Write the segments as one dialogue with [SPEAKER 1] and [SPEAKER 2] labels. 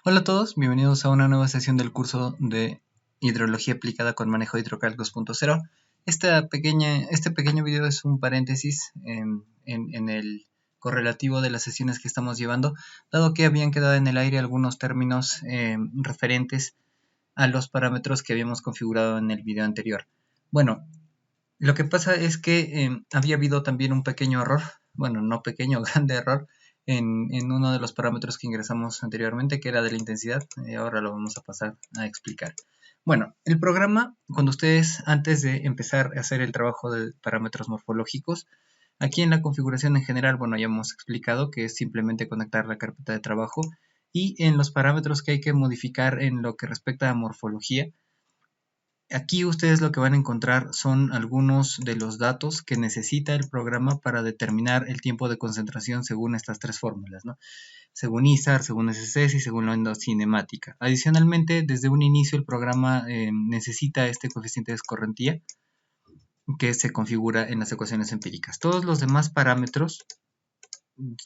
[SPEAKER 1] Hola a todos, bienvenidos a una nueva sesión del curso de Hidrología aplicada con manejo de HidroCalc 2.0. Este pequeño video es un paréntesis en el correlativo de las sesiones que estamos llevando, dado que habían quedado en el aire algunos términos referentes a los parámetros que habíamos configurado en el video anterior. Bueno, lo que pasa es que había habido también un pequeño error, bueno, no pequeño, grande error, en uno de los parámetros que ingresamos anteriormente, que era de la intensidad. Ahora lo vamos a pasar a explicar. Bueno, el programa, cuando ustedes, antes de empezar a hacer el trabajo de parámetros morfológicos, aquí en la configuración en general, bueno, ya hemos explicado que es simplemente conectar la carpeta de trabajo, y en los parámetros que hay que modificar en lo que respecta a morfología, aquí ustedes lo que van a encontrar son algunos de los datos que necesita el programa para determinar el tiempo de concentración según estas tres fórmulas, ¿no? Según ISAR, según SSS y según la endocinemática. Adicionalmente, desde un inicio el programa necesita este coeficiente de escorrentía que se configura en las ecuaciones empíricas. Todos los demás parámetros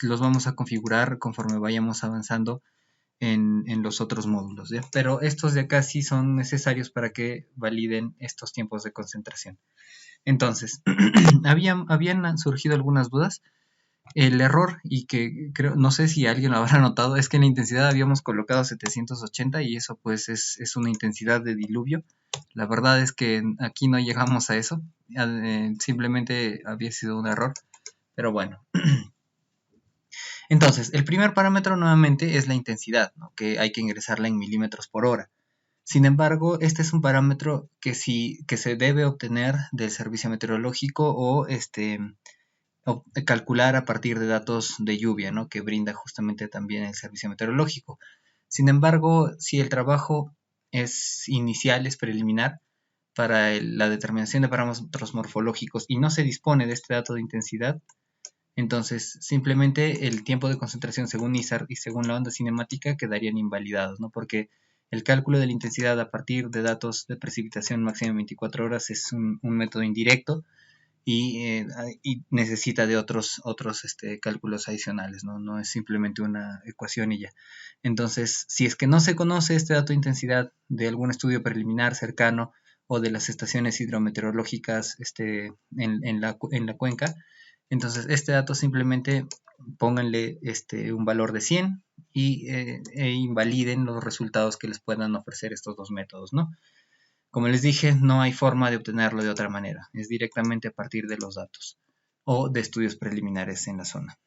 [SPEAKER 1] los vamos a configurar conforme vayamos avanzando en los otros módulos, ¿ya? Pero estos de acá sí son necesarios para que validen estos tiempos de concentración. Entonces, habían surgido algunas dudas. El error, y que creo, no sé si alguien lo habrá notado, es que en la intensidad habíamos colocado 780 y eso pues es una intensidad de diluvio. La verdad es que aquí no llegamos a eso, simplemente había sido un error, pero bueno. Entonces, el primer parámetro nuevamente es la intensidad, ¿no? Que hay que ingresarla en milímetros por hora. Sin embargo, este es un parámetro que se debe obtener del servicio meteorológico o calcular a partir de datos de lluvia, ¿no? Que brinda justamente también el servicio meteorológico. Sin embargo, si el trabajo es inicial, es preliminar para la determinación de parámetros morfológicos y no se dispone de este dato de intensidad, entonces simplemente el tiempo de concentración según ISAR y según la onda cinemática quedarían invalidados, ¿no? Porque el cálculo de la intensidad a partir de datos de precipitación máxima en 24 horas es un método indirecto y necesita de otros cálculos adicionales, ¿no? No es simplemente una ecuación y ya. Entonces, si es que no se conoce este dato de intensidad de algún estudio preliminar cercano o de las estaciones hidrometeorológicas en la cuenca, entonces este dato simplemente pónganle un valor de 100 e invaliden los resultados que les puedan ofrecer estos dos métodos, ¿no? Como les dije, no hay forma de obtenerlo de otra manera, es directamente a partir de los datos o de estudios preliminares en la zona.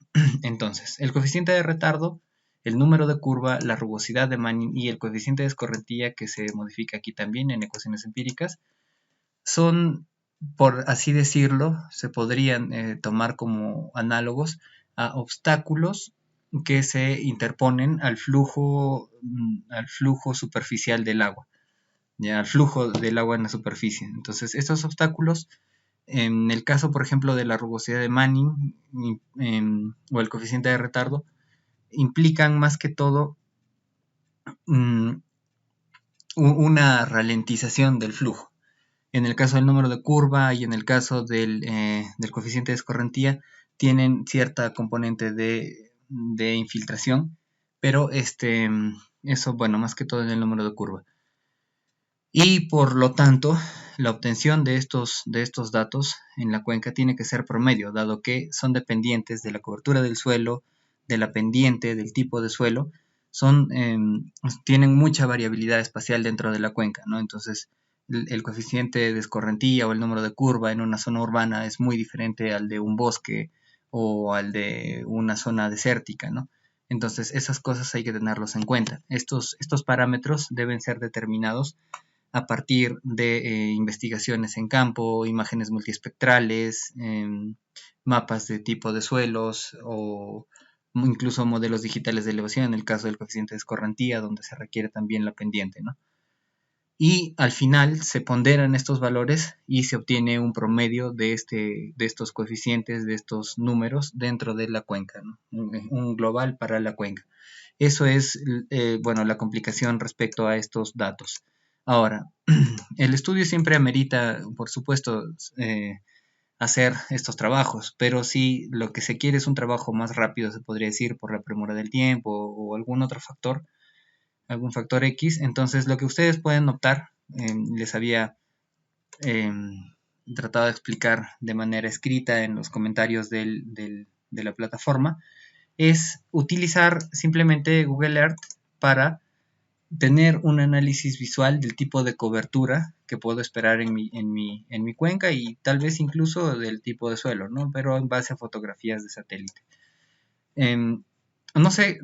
[SPEAKER 1] Entonces, el coeficiente de retardo, el número de curva, la rugosidad de Manning y el coeficiente de escorrentía, que se modifica aquí también en ecuaciones empíricas, son, por así decirlo, se podrían tomar como análogos a obstáculos que se interponen al flujo superficial del agua, ya, al flujo del agua en la superficie. Entonces, estos obstáculos, en el caso, por ejemplo, de la rugosidad de Manning o el coeficiente de retardo, implican más que todo um, una ralentización del flujo. En el caso del número de curva y en el caso del coeficiente de escorrentía, tienen cierta componente de infiltración, pero eso, bueno, más que todo en el número de curva. Y por lo tanto, la obtención de estos datos en la cuenca tiene que ser promedio, dado que son dependientes de la cobertura del suelo, de la pendiente, del tipo de suelo, tienen mucha variabilidad espacial dentro de la cuenca, ¿no? Entonces, el coeficiente de escorrentía o el número de curva en una zona urbana es muy diferente al de un bosque o al de una zona desértica, ¿no? Entonces, esas cosas hay que tenerlos en cuenta. Estos parámetros deben ser determinados a partir de investigaciones en campo, imágenes multiespectrales, mapas de tipo de suelos o incluso modelos digitales de elevación en el caso del coeficiente de escorrentía, donde se requiere también la pendiente, ¿no? Y al final se ponderan estos valores y se obtiene un promedio de estos coeficientes, de estos números dentro de la cuenca, ¿no? Un global para la cuenca. Eso es, bueno, la complicación respecto a estos datos. Ahora, el estudio siempre amerita, por supuesto, hacer estos trabajos, pero si lo que se quiere es un trabajo más rápido, se podría decir, por la premura del tiempo o algún otro factor, algún factor X. Entonces lo que ustedes pueden optar, les había tratado de explicar de manera escrita en los comentarios de la plataforma, es utilizar simplemente Google Earth para tener un análisis visual del tipo de cobertura que puedo esperar en mi cuenca y tal vez incluso del tipo de suelo, ¿no? Pero en base a fotografías de satélite. No sé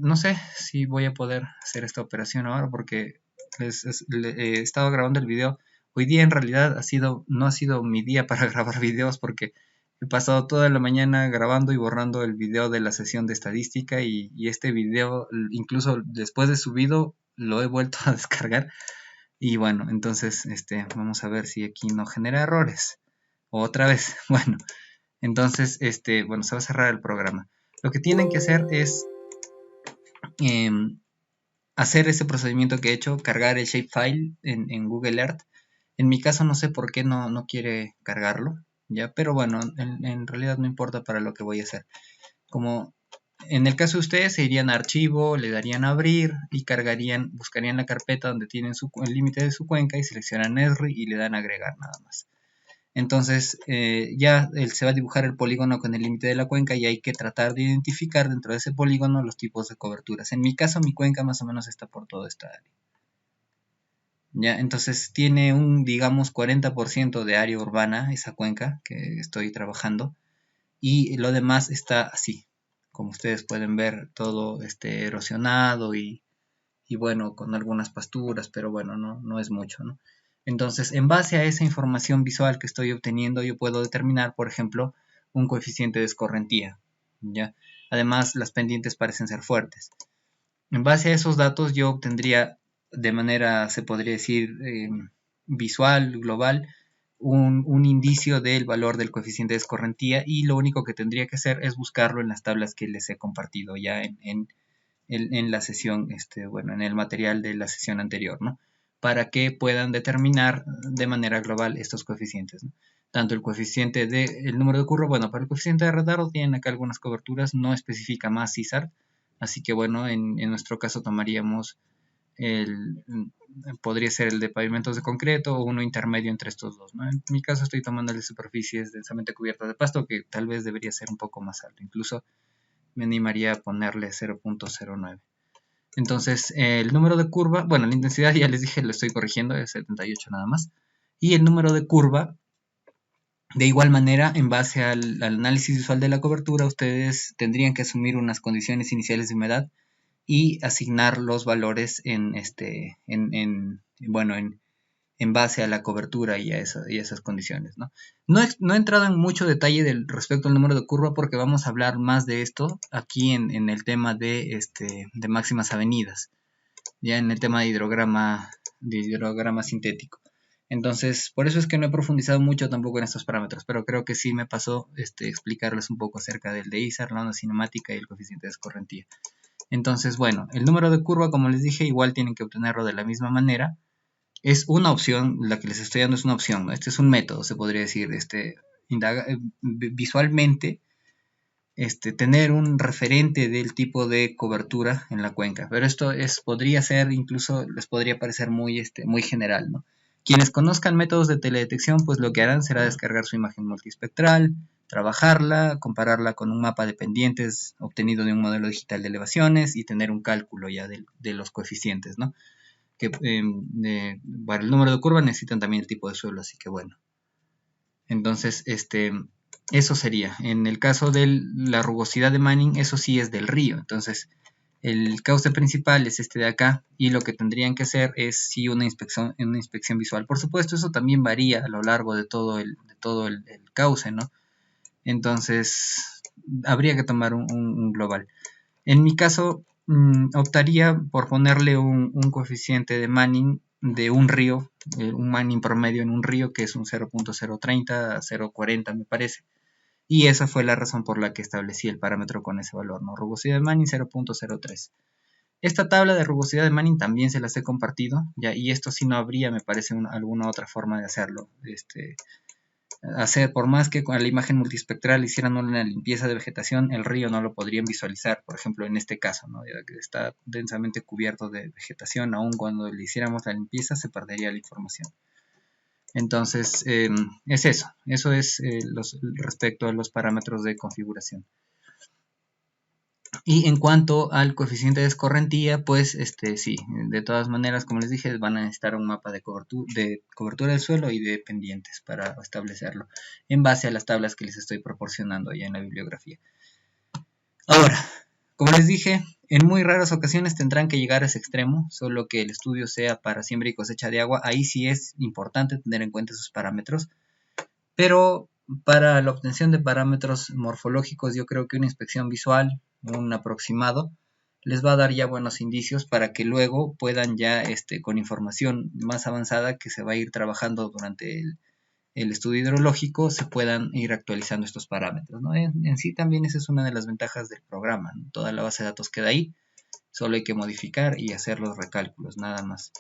[SPEAKER 1] si voy a poder hacer esta operación ahora porque he estado grabando el video. Hoy día en realidad no ha sido mi día para grabar videos porque he pasado toda la mañana grabando y borrando el video de la sesión de estadística y este video, incluso después de subido, lo he vuelto a descargar. Y bueno, entonces vamos a ver si aquí no genera errores. Otra vez, bueno, entonces bueno, se va a cerrar el programa. Lo que tienen que hacer es hacer ese procedimiento que he hecho, cargar el shapefile en Google Earth. En mi caso no sé por qué no quiere cargarlo, ¿ya? Pero bueno, en realidad no importa para lo que voy a hacer. Como en el caso de ustedes, se irían a archivo, le darían a abrir y buscarían la carpeta donde tienen el límite de su cuenca y seleccionan Esri y le dan a agregar nada más. Entonces ya se va a dibujar el polígono con el límite de la cuenca y hay que tratar de identificar dentro de ese polígono los tipos de coberturas. En mi caso, mi cuenca más o menos está por toda esta área. ¿Ya? Entonces tiene digamos, 40% de área urbana, esa cuenca que estoy trabajando, y lo demás está así. Como ustedes pueden ver, todo erosionado y bueno, con algunas pasturas, pero bueno, no es mucho, ¿no? Entonces, en base a esa información visual que estoy obteniendo, yo puedo determinar, por ejemplo, un coeficiente de escorrentía, ¿ya? Además, las pendientes parecen ser fuertes. En base a esos datos, yo obtendría de manera, se podría decir, visual, global, un indicio del valor del coeficiente de escorrentía y lo único que tendría que hacer es buscarlo en las tablas que les he compartido ya en la sesión, bueno, en el material de la sesión anterior, ¿no? Para que puedan determinar de manera global estos coeficientes, ¿no? Tanto el coeficiente el número de curva, bueno, para el coeficiente de retardo tienen acá algunas coberturas, no especifica más CISAR, así que bueno, en nuestro caso tomaríamos podría ser el de pavimentos de concreto o uno intermedio entre estos dos, ¿no? En mi caso estoy tomando el de superficies densamente cubiertas de pasto, que tal vez debería ser un poco más alto, incluso me animaría a ponerle 0.09. Entonces, el número de curva, bueno, la intensidad ya les dije, lo estoy corrigiendo, es 78 nada más. Y el número de curva, de igual manera, en base al análisis visual de la cobertura, ustedes tendrían que asumir unas condiciones iniciales de humedad y asignar los valores en base a la cobertura y a esas condiciones, ¿no? No he entrado en mucho detalle respecto al número de curva porque vamos a hablar más de esto aquí en el tema de máximas avenidas, ya en el tema de hidrograma sintético. Entonces, por eso es que no he profundizado mucho tampoco en estos parámetros, pero creo que sí me pasó explicarles un poco acerca del de ISAR, la onda cinemática y el coeficiente de escorrentía. Entonces, bueno, el número de curva, como les dije, igual tienen que obtenerlo de la misma manera. Es una opción, la que les estoy dando es una opción, ¿no? Este es un método, se podría decir, visualmente, tener un referente del tipo de cobertura en la cuenca, pero esto podría ser, incluso les podría parecer muy general, ¿no? Quienes conozcan métodos de teledetección, pues lo que harán será descargar su imagen multiespectral, trabajarla, compararla con un mapa de pendientes obtenido de un modelo digital de elevaciones y tener un cálculo ya de los coeficientes, ¿no? Que para el número de curva necesitan también el tipo de suelo, así que bueno. Entonces, eso sería. En el caso de la rugosidad de Manning, eso sí es del río. Entonces, el cauce principal es este de acá y lo que tendrían que hacer es sí una inspección visual. Por supuesto, eso también varía a lo largo de todo el cauce, ¿no? Entonces, habría que tomar un global. En mi caso, optaría por ponerle un coeficiente de Manning de un río, un Manning promedio en un río que es un 0.030, 0.40 me parece. Y esa fue la razón por la que establecí el parámetro con ese valor, ¿no? Rugosidad de Manning 0.03. Esta tabla de rugosidad de Manning también se las he compartido, ya, y esto sí no habría, me parece, alguna otra forma de hacerlo. hacer, por más que con la imagen multiespectral hicieran una limpieza de vegetación, el río no lo podrían visualizar, por ejemplo, en este caso, ¿no? Ya que está densamente cubierto de vegetación, aun cuando le hiciéramos la limpieza se perdería la información. Entonces, es eso es respecto a los parámetros de configuración. Y en cuanto al coeficiente de escorrentía, pues sí, de todas maneras, como les dije, van a necesitar un mapa de cobertura del suelo y de pendientes para establecerlo, en base a las tablas que les estoy proporcionando ya en la bibliografía. Ahora, como les dije, en muy raras ocasiones tendrán que llegar a ese extremo, solo que el estudio sea para siembra y cosecha de agua. Ahí sí es importante tener en cuenta esos parámetros, pero para la obtención de parámetros morfológicos, yo creo que una inspección visual, un aproximado, les va a dar ya buenos indicios para que luego puedan ya, con información más avanzada que se va a ir trabajando durante el estudio hidrológico, se puedan ir actualizando estos parámetros, ¿no? En sí también esa es una de las ventajas del programa, ¿no? Toda la base de datos queda ahí, solo hay que modificar y hacer los recálculos, nada más.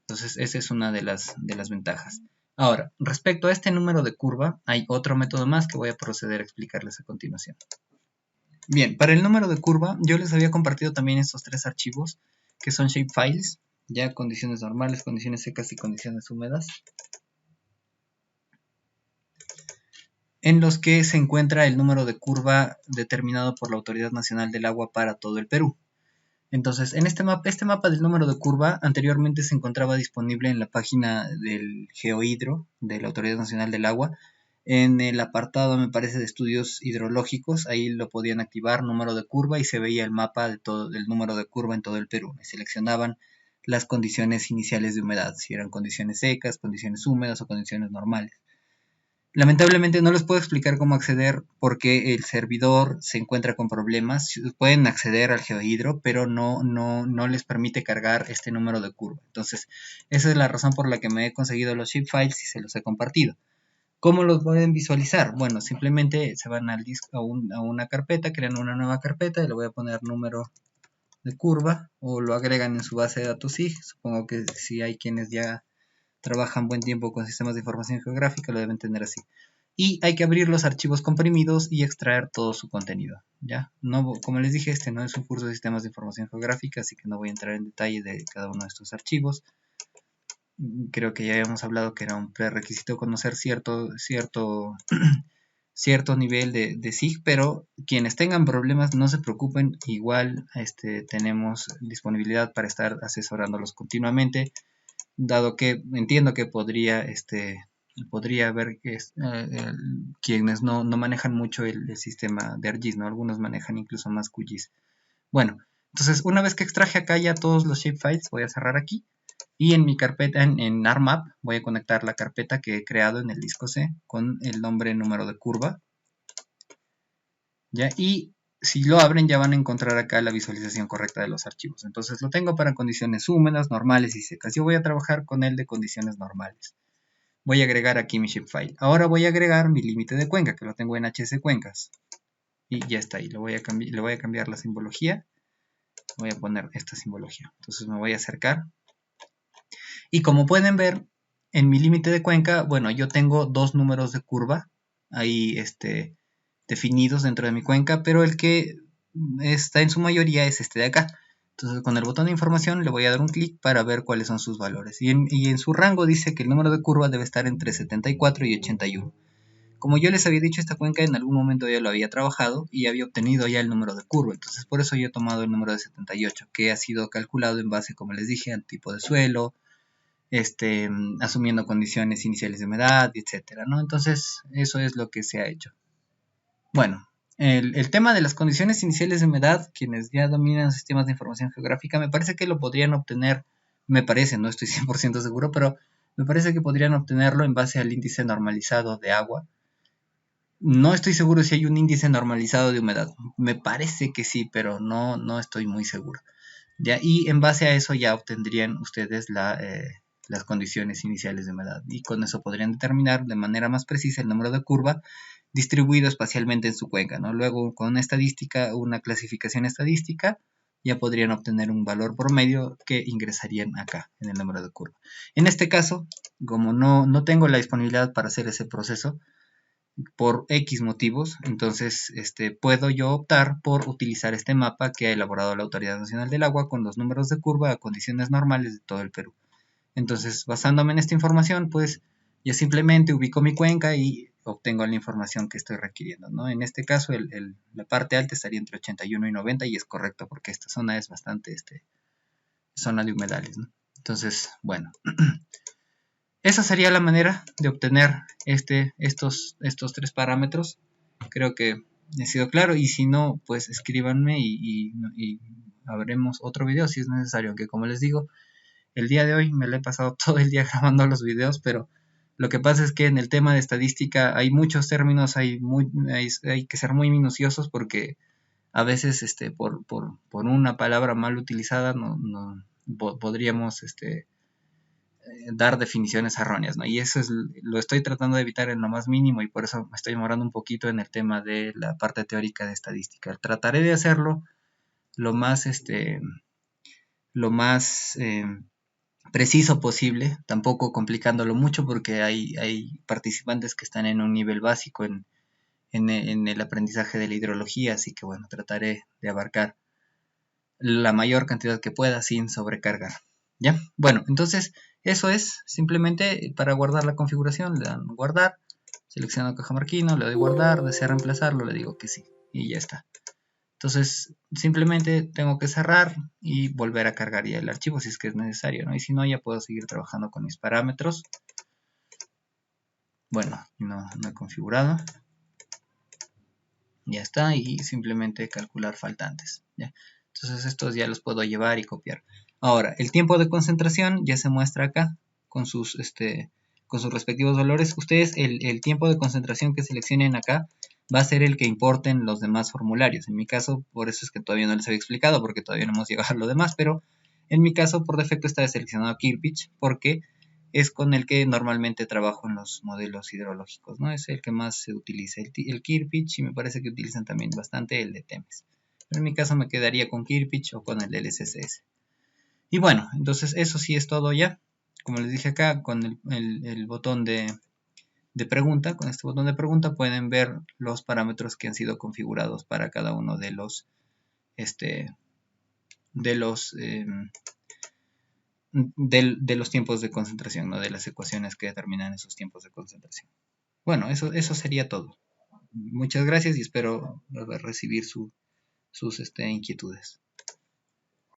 [SPEAKER 1] Entonces, esa es una de las ventajas. Ahora, respecto a este número de curva, hay otro método más que voy a proceder a explicarles a continuación. Bien, para el número de curva, yo les había compartido también estos tres archivos, que son shapefiles, ya condiciones normales, condiciones secas y condiciones húmedas, en los que se encuentra el número de curva determinado por la Autoridad Nacional del Agua para todo el Perú. Entonces, en este mapa del número de curva anteriormente se encontraba disponible en la página del Geohidro, de la Autoridad Nacional del Agua, en el apartado, me parece, de estudios hidrológicos. Ahí lo podían activar, número de curva, y se veía el mapa de todo el número de curva en todo el Perú. Y seleccionaban las condiciones iniciales de humedad, si eran condiciones secas, condiciones húmedas o condiciones normales. Lamentablemente no les puedo explicar cómo acceder porque el servidor se encuentra con problemas. Pueden acceder al GeoHidro, pero no les permite cargar este número de curva. Entonces, esa es la razón por la que me he conseguido los shapefiles y se los he compartido. ¿Cómo los pueden visualizar? Bueno, simplemente se van al disco, a una carpeta, crean una nueva carpeta y le voy a poner número de curva o lo agregan en su base de datos SIG. Supongo que si hay quienes ya trabajan buen tiempo con sistemas de información geográfica, lo deben tener así. Y hay que abrir los archivos comprimidos y extraer todo su contenido, ¿ya? No, como les dije, este no es un curso de sistemas de información geográfica, así que no voy a entrar en detalle de cada uno de estos archivos. Creo que ya habíamos hablado que era un prerequisito conocer cierto nivel de SIG, pero quienes tengan problemas no se preocupen, igual tenemos disponibilidad para estar asesorándolos continuamente, dado que entiendo que podría haber quienes no manejan mucho el sistema de ArcGIS, ¿no? Algunos manejan incluso más QGIS. Bueno, entonces una vez que extraje acá ya todos los shapefiles, voy a cerrar aquí y en mi carpeta, en ArcMap, voy a conectar la carpeta que he creado en el disco C con el nombre número de curva, ¿ya? Y si lo abren ya van a encontrar acá la visualización correcta de los archivos. Entonces lo tengo para condiciones húmedas, normales y secas. Yo voy a trabajar con el de condiciones normales. Voy a agregar aquí mi shapefile. Ahora voy a agregar mi límite de cuenca, que lo tengo en HS Cuencas. Y ya está ahí. Le voy a cambiar la simbología. Voy a poner esta simbología. Entonces me voy a acercar. Y como pueden ver, en mi límite de cuenca, bueno, yo tengo dos números de curva ahí definidos dentro de mi cuenca, pero el que está en su mayoría es este de acá. Entonces con el botón de información le voy a dar un clic para ver cuáles son sus valores. Y en su rango dice que el número de curva debe estar entre 74 y 81. Como yo les había dicho, esta cuenca en algún momento ya lo había trabajado y había obtenido ya el número de curva. Entonces por eso yo he tomado el número de 78, que ha sido calculado en base, como les dije, al tipo de suelo, asumiendo condiciones iniciales de humedad, etcétera, ¿no? Entonces eso es lo que se ha hecho. Bueno, el tema de las condiciones iniciales de humedad, quienes ya dominan sistemas de información geográfica, me parece que lo podrían obtener, no estoy 100% seguro, pero me parece que podrían obtenerlo en base al índice normalizado de agua. No estoy seguro si hay un índice normalizado de humedad, me parece que sí, pero no estoy muy seguro. ¿Ya? Y en base a eso ya obtendrían ustedes las condiciones iniciales de humedad y con eso podrían determinar de manera más precisa el número de curva distribuido espacialmente en su cuenca, ¿no? Luego con una clasificación estadística, ya podrían obtener un valor promedio que ingresarían acá en el número de curva. En este caso, como no tengo la disponibilidad para hacer ese proceso, por X motivos, entonces puedo yo optar por utilizar este mapa que ha elaborado la Autoridad Nacional del Agua con los números de curva a condiciones normales de todo el Perú. Entonces, basándome en esta información, pues yo simplemente ubico mi cuenca y obtengo la información que estoy requiriendo, ¿no? En este caso, la parte alta estaría entre 81 y 90 y es correcto porque esta zona es bastante zona de humedales, ¿no? Entonces, bueno, esa sería la manera de obtener estos 3 parámetros. Creo que he sido claro y si no, pues escríbanme y haremos otro video si es necesario, aunque como les digo, el día de hoy me lo he pasado todo el día grabando los videos, pero lo que pasa es que en el tema de estadística hay muchos términos, hay que ser muy minuciosos porque a veces por una palabra mal utilizada podríamos dar definiciones erróneas, ¿no? Y eso lo estoy tratando de evitar en lo más mínimo y por eso me estoy demorando un poquito en el tema de la parte teórica de estadística. Trataré de hacerlo lo más, lo más preciso posible, tampoco complicándolo mucho porque hay participantes que están en un nivel básico en el aprendizaje de la hidrología, así que bueno, trataré de abarcar la mayor cantidad que pueda sin sobrecargar. ¿Ya? Bueno, entonces eso es simplemente para guardar la configuración, le dan guardar, selecciono cajamarquino, le doy guardar, desea reemplazarlo, le digo que sí y ya está. Entonces simplemente tengo que cerrar y volver a cargar ya el archivo si es que es necesario, ¿no? Y si no, ya puedo seguir trabajando con mis parámetros. Bueno, no he configurado. Ya está, y simplemente calcular faltantes, ¿ya? Entonces estos ya los puedo llevar y copiar. Ahora, el tiempo de concentración ya se muestra acá con sus respectivos valores. Ustedes el tiempo de concentración que seleccionen acá va a ser el que importen los demás formularios. En mi caso, por eso es que todavía no les había explicado, porque todavía no hemos llegado a lo demás, pero en mi caso, por defecto está seleccionado Kirpich, porque es con el que normalmente trabajo en los modelos hidrológicos, ¿no? Es el que más se utiliza, el Kirpich, y me parece que utilizan también bastante el de Temes. Pero en mi caso me quedaría con Kirpich o con el del SSS. Y bueno, entonces eso sí es todo ya. Como les dije acá, con el botón de pregunta, con este botón de pregunta pueden ver los parámetros que han sido configurados para cada uno de los de los tiempos de concentración, ¿no? De las ecuaciones que determinan esos tiempos de concentración. Bueno, eso sería todo. Muchas gracias y espero recibir sus inquietudes.